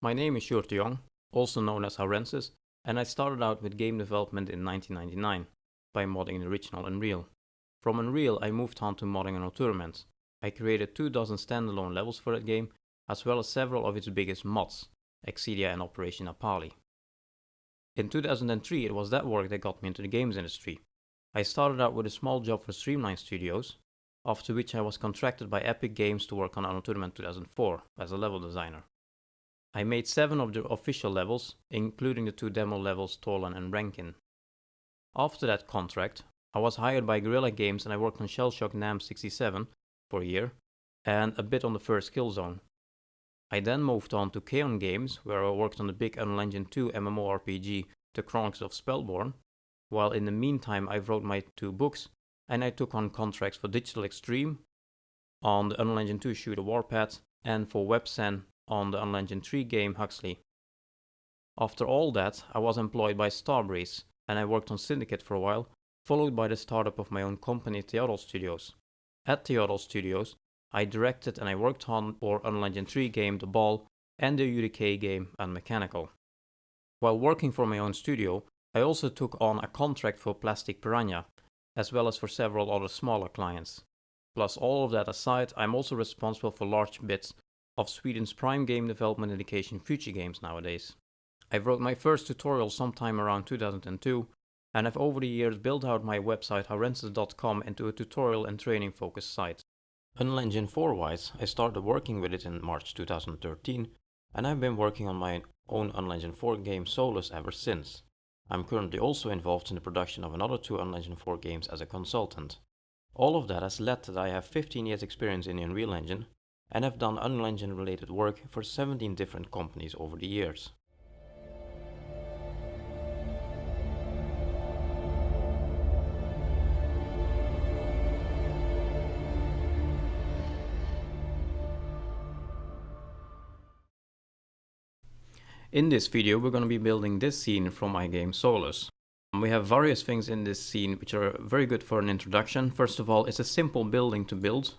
My name is Sjoerd de Jong, also known as Haurensis, and I started out with game development in 1999 by modding the original Unreal. From Unreal I moved on to modding an tournament. I created 24 standalone levels for that game, as well as several of its biggest mods, Excedia and Operation Apali. In 2003 it was that work that got me into the games industry. I started out with a small job for Streamline Studios, after which I was contracted by Epic Games to work on Anno Tournament 2004 as a level designer. I made 7 of the official levels, including the 2 demo levels Tolan and Rankin. After that contract, I was hired by Guerrilla Games and I worked on Shellshock NAM 67 for a year, and a bit on the first Killzone. I then moved on to Kaon Games, where I worked on the big Unreal Engine 2 MMORPG, The Chronicles of Spellborn, while in the meantime I wrote my 2 books, and I took on contracts for Digital Extreme, on the Unreal Engine 2 shooter Warpath, and for WebSen on the Unreal Engine 3 game Huxley. After all that, I was employed by Starbreeze, and I worked on Syndicate for a while, followed by the startup of my own company, Theodol Studios. At Theodol Studios, I directed and I worked on for Unreal Engine 3 game The Ball and the UDK game Unmechanical. While working for my own studio, I also took on a contract for Plastic Piranha, as well as for several other smaller clients. Plus all of that aside, I'm also responsible for large bits of Sweden's prime game development indication Future Games nowadays. I wrote my first tutorial sometime around 2002, and have over the years built out my website haurensis.com into a tutorial and training focused site. Unreal Engine 4 wise, I started working with it in March 2013, and I've been working on my own Unreal Engine 4 game Solus ever since. I'm currently also involved in the production of another 2 Unreal Engine 4 games as a consultant. All of that has led that I have 15 years experience in the Unreal Engine, and have done Unreal Engine related work for 17 different companies over the years. In this video we're going to be building this scene from my game Solus. We have various things in this scene which are very good for an introduction. First of all, it's a simple building to build.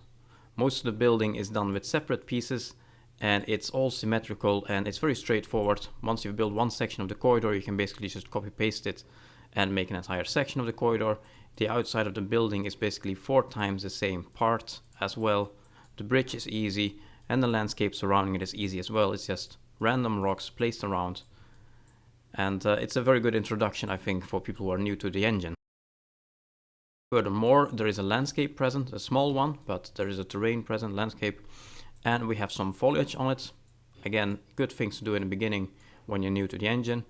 Most of the building is done with separate pieces and it's all symmetrical and it's very straightforward. Once you've built one section of the corridor, you can basically just copy paste it and make an entire section of the corridor. The outside of the building is basically 4 times the same part as well. The bridge is easy and the landscape surrounding it is easy as well. It's just random rocks placed around, and it's a very good introduction, I think, for people who are new to the engine. Furthermore, there is a landscape present, a small one, but there is a terrain present, landscape, and we have some foliage on it. Again, good things to do in the beginning when you're new to the engine.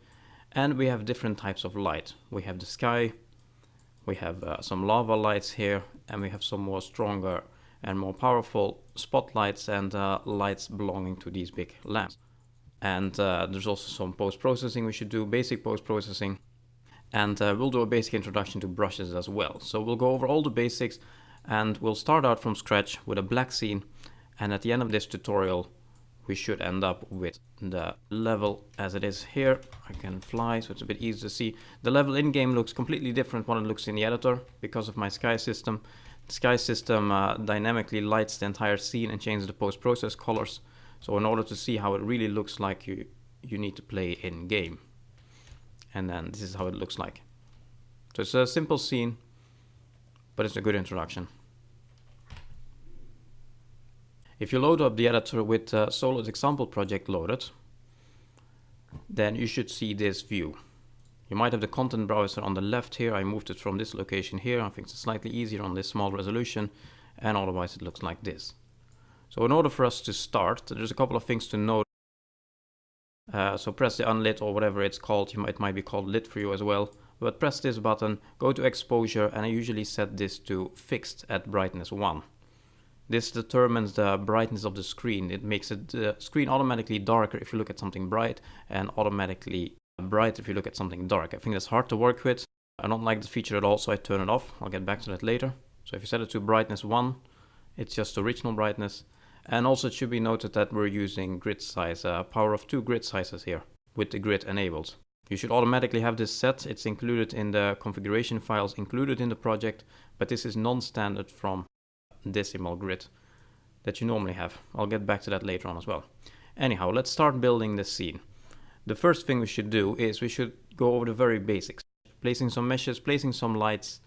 And we have different types of light. We have the sky, we have some lava lights here, and we have some more stronger and more powerful spotlights and lights belonging to these big lamps. And there's also some post-processing we should do, basic post-processing. And we'll do a basic introduction to brushes as well. So we'll go over all the basics and we'll start out from scratch with a black scene. And at the end of this tutorial, we should end up with the level as it is here. I can fly, so it's a bit easy to see. The level in-game looks completely different when it looks in the editor because of my sky system. The sky system dynamically lights the entire scene and changes the post-process colors. So in order to see how it really looks like, you need to play in game. And then this is how it looks like. So it's a simple scene, but it's a good introduction. If you load up the editor with Solus example project loaded, then you should see this view. You might have the content browser on the left here. I moved it from this location here. I think it's slightly easier on this small resolution, and otherwise it looks like this. So in order for us to start, there's a couple of things to note. So press the unlit or whatever it's called. It might be called lit for you as well. But press this button, go to exposure, and I usually set this to fixed at brightness 1. This determines the brightness of the screen. It makes the screen automatically darker if you look at something bright and automatically bright if you look at something dark. I think that's hard to work with. I don't like this feature at all, so I turn it off. I'll get back to that later. So if you set it to brightness 1, it's just original brightness. And also it should be noted that we're using grid size, power of 2 grid sizes here with the grid enabled. You should automatically have this set. It's included in the configuration files included in the project, but this is non-standard from decimal grid that you normally have. I'll get back to that later on as well. Anyhow, let's start building the scene. The first thing we should do is we should go over the very basics. Placing some meshes, placing some lights,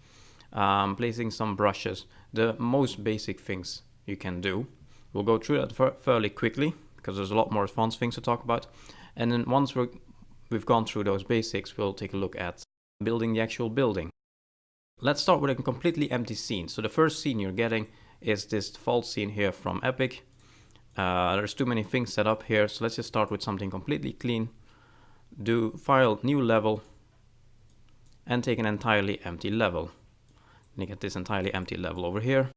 placing some brushes, the most basic things you can do. We'll go through that fairly quickly because there's a lot more advanced things to talk about. And then once we've gone through those basics, we'll take a look at building the actual building. Let's start with a completely empty scene. So the first scene you're getting is this default scene here from Epic. There's too many things set up here, so let's just start with something completely clean. Do file, new level, and take an entirely empty level. And you get this entirely empty level over here.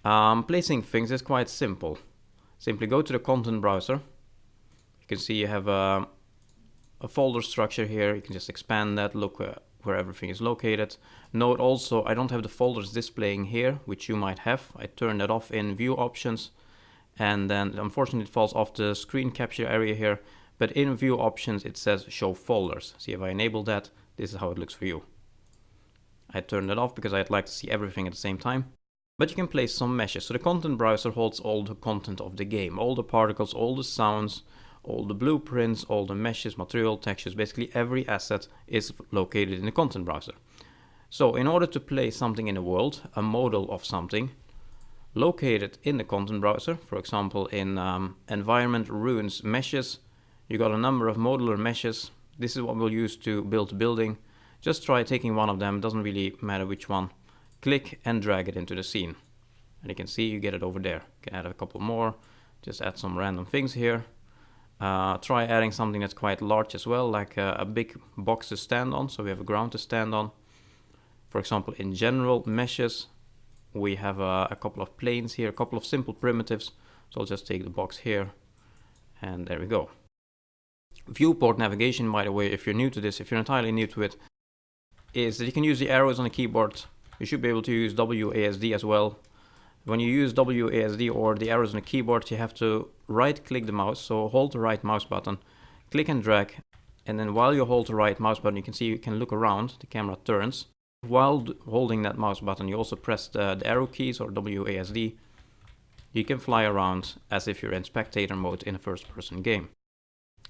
Placing things is quite simple. Simply go to the content browser. You can see you have a folder structure here. You can just expand that, look where everything is located. Note also, I don't have the folders displaying here, which you might have. I turned that off in view options, and then unfortunately it falls off the screen capture area here. But in view options it says show folders. See, if I enable that, this is how it looks for you. I turned it off because I'd like to see everything at the same time. But you can place some meshes. So the content browser holds all the content of the game, all the particles, all the sounds, all the blueprints, all the meshes, material, textures, basically every asset is located in the content browser. So in order to place something in the world, a model of something, located in the content browser, for example in environment, ruins, meshes, you got a number of modular meshes. This is what we'll use to build a building. Just try taking one of them, doesn't really matter which one. Click and drag it into the scene. And you can see you get it over there. You can add a couple more, just add some random things here. Try adding something that's quite large as well, like a big box to stand on, so we have a ground to stand on. For example, in general meshes, we have a couple of planes here, a couple of simple primitives. So I'll just take the box here, and there we go. Viewport navigation, by the way, if you're new to this, if you're entirely new to it, is that you can use the arrows on the keyboard. You should be able to use WASD as well. When you use WASD or the arrows on the keyboard, you have to right click the mouse, so hold the right mouse button, click and drag, and then while you hold the right mouse button, you can see you can look around, the camera turns. While holding that mouse button, you also press the arrow keys or WASD. You can fly around as if you're in spectator mode in a first-person game.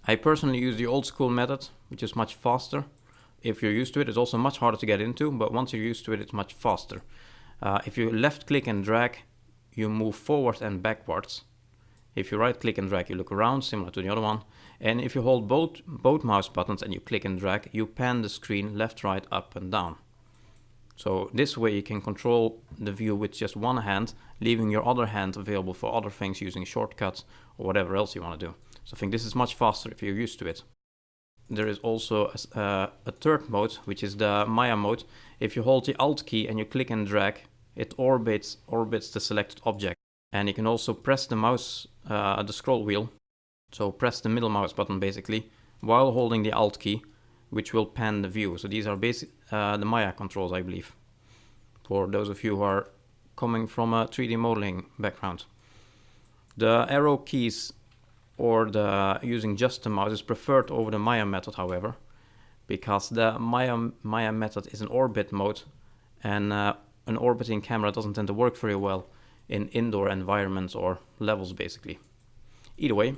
I personally use the old school method, which is much faster. If you're used to it, it's also much harder to get into, but once you're used to it, it's much faster. If you left click and drag, you move forward and backwards. If you right click and drag, you look around, similar to the other one. And if you hold both mouse buttons and you click and drag, you pan the screen left, right, up and down. So this way you can control the view with just one hand, leaving your other hand available for other things using shortcuts or whatever else you want to do. So I think this is much faster if you're used to it. There is also a third mode, which is the Maya mode. If you hold the Alt key and you click and drag, it orbits the selected object. And you can also press the mouse, the scroll wheel, so press the middle mouse button basically, while holding the Alt key, which will pan the view. So these are the Maya controls, I believe, for those of you who are coming from a 3D modeling background. The arrow keys or using just the mouse is preferred over the Maya method, however, because the Maya method is an orbit mode, and an orbiting camera doesn't tend to work very well in indoor environments or levels basically. Either way,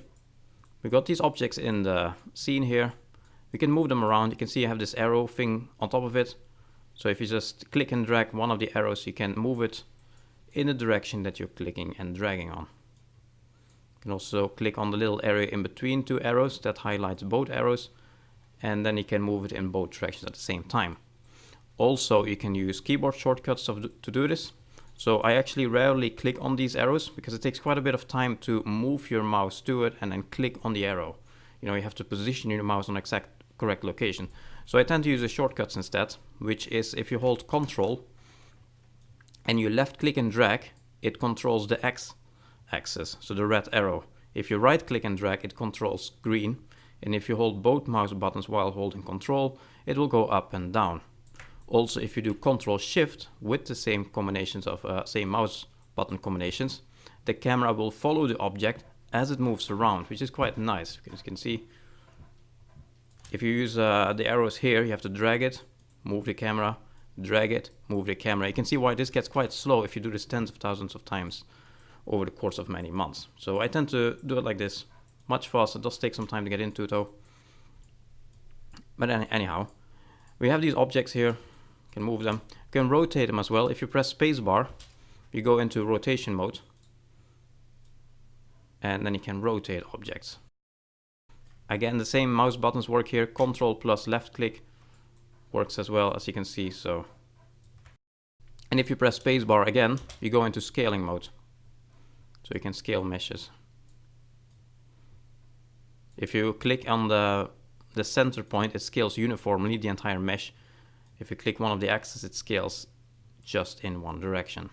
we got these objects in the scene here. We can move them around. You can see I have this arrow thing on top of it. So if you just click and drag one of the arrows, you can move it in the direction that you're clicking and dragging on. You can also click on the little area in between two arrows that highlights both arrows, and then you can move it in both directions at the same time. Also, you can use keyboard shortcuts to do this. So I actually rarely click on these arrows because it takes quite a bit of time to move your mouse to it and then click on the arrow. You know, you have to position your mouse on exact correct location. So I tend to use the shortcuts instead, which is if you hold Control and you left click and drag, it controls the X axis, so the red arrow. If you right click and drag, it controls green. And if you hold both mouse buttons while holding Control, it will go up and down. Also, if you do Control Shift with the same combinations of same mouse button combinations, the camera will follow the object as it moves around, which is quite nice. Because you can see, if you use the arrows here, you have to drag it, move the camera, drag it, move the camera. You can see why this gets quite slow if you do this tens of thousands of times over the course of many months. So I tend to do it like this. much faster. It does take some time to get into though. But anyhow, we have these objects here. You can move them. You can rotate them as well. If you press spacebar, you go into rotation mode. And then you can rotate objects. Again, the same mouse buttons work here. Control plus left click works as well, as you can see. So, and if you press spacebar again, you go into scaling mode. So you can scale meshes. If you click on the center point, it scales uniformly the entire mesh. If you click one of the axes, it scales just in one direction.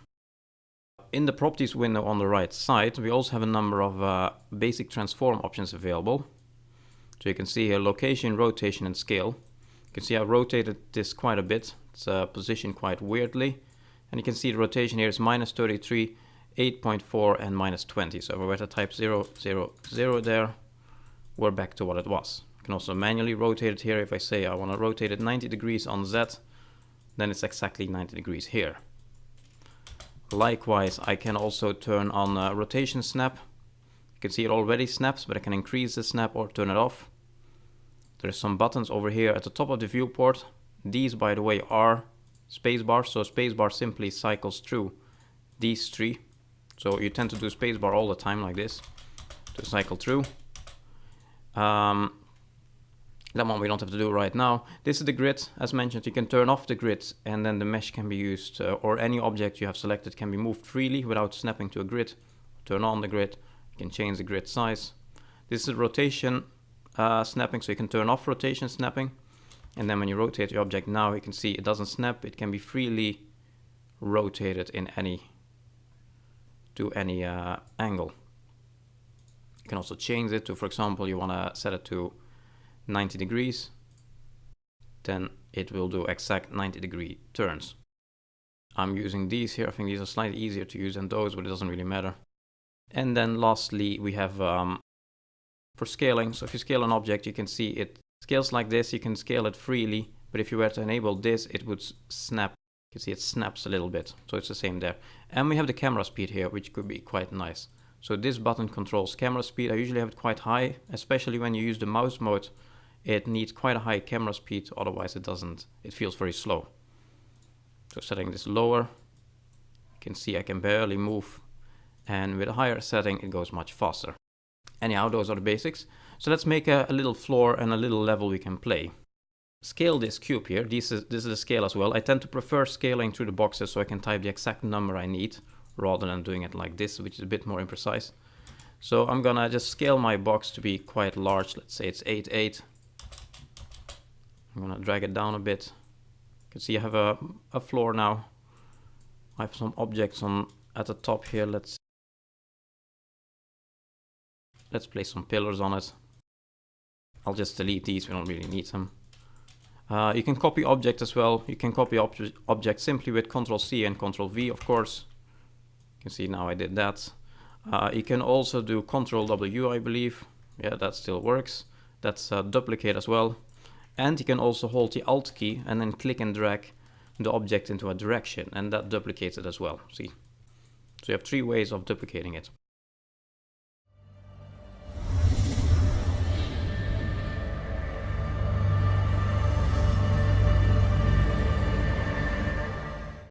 In the properties window on the right side, we also have a number of basic transform options available. So you can see here location, rotation and scale. You can see I rotated this quite a bit. It's positioned quite weirdly. And you can see the rotation here is -33, 8.4 and -20. So if we were to type 0, 0, 0 there, we're back to what it was. You can also manually rotate it here. If I say I want to rotate it 90 degrees on Z, then it's exactly 90 degrees here. Likewise, I can also turn on rotation snap. You can see it already snaps, but I can increase the snap or turn it off. There's some buttons over here at the top of the viewport. These, by the way, are spacebar. So spacebar simply cycles through these three. So you tend to do spacebar all the time like this to cycle through. That one we don't have to do right now. This is the grid. As mentioned, you can turn off the grid and then the mesh can be used, or any object you have selected can be moved freely without snapping to a grid. Turn on the grid. You can change the grid size. This is rotation snapping, so you can turn off rotation snapping. And then when you rotate the object now, you can see it doesn't snap. It can be freely rotated in to any angle. You can also change it to, for example, you want to set it to 90 degrees, then it will do exact 90-degree turns. I'm using these here. I think these are slightly easier to use than those, but it doesn't really matter. And then lastly, we have for scaling. So if you scale an object, you can see it scales like this. You can scale it freely, but if you were to enable this, it would snap. You can see it snaps a little bit, so it's the same there. And we have the camera speed here, which could be quite nice. So this button controls camera speed. I usually have it quite high, especially when you use the mouse mode. It needs quite a high camera speed, otherwise it feels very slow. So setting this lower, you can see I can barely move, and with a higher setting it goes much faster. Anyhow, those are the basics. So let's make a little floor and a little level we can play. Scale this cube here. This is the scale as well. I tend to prefer scaling through the boxes so I can type the exact number I need, rather than doing it like this, which is a bit more imprecise. So I'm gonna just scale my box to be quite large. Let's say it's 8.8. I'm gonna drag it down a bit. You can see I have a floor now. I have some objects at the top here. Let's place some pillars on it. I'll just delete these, we don't really need them. You can copy objects as well. You can copy objects simply with Ctrl-C and Ctrl-V, of course. You can see now I did that. You can also do Ctrl-W, I believe. Yeah, that still works. That's duplicate as well. And you can also hold the Alt key and then click and drag the object into a direction, and that duplicates it as well. See? So you have three ways of duplicating it.